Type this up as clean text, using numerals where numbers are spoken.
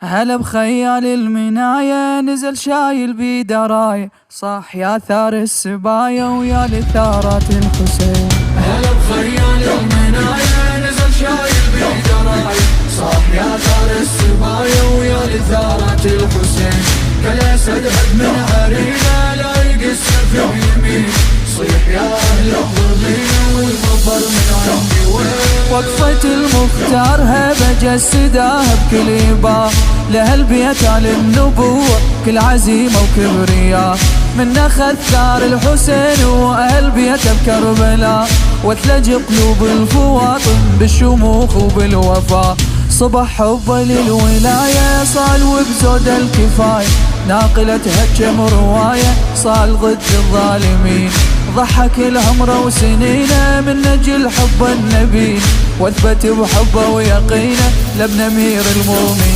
هلا بخيال المناية نزل شايل بيده راية، صاح يا ثار السبايا ويا لثارات الحسين. هلا بخيال المناية نزل شايل بيده راية، صاح يا ثار السبايا ويا لثارات الحسين. كالاسد هد من عرينا لا يقصر في اليمين، صيح يا اهل الضغينة والمظهر من عندي وين. وقفة المختار هبة جسدها بكل يبا، لهالبيت على النبوة كل عزيمة وكبرياء. من أخذ ثار الحسين وأهل بيته بكربلاء، وثلج قلوب الفواطم بالشموخ وبالوفاء. صبح حبه للولاية صال وبزود الكفاية، ناقلتها كم رواية صال ضد الظالمين. ضحك العمر وسنينه من نجل حب النبي، واثبت بحبه ويقينه لابن امير المؤمنين.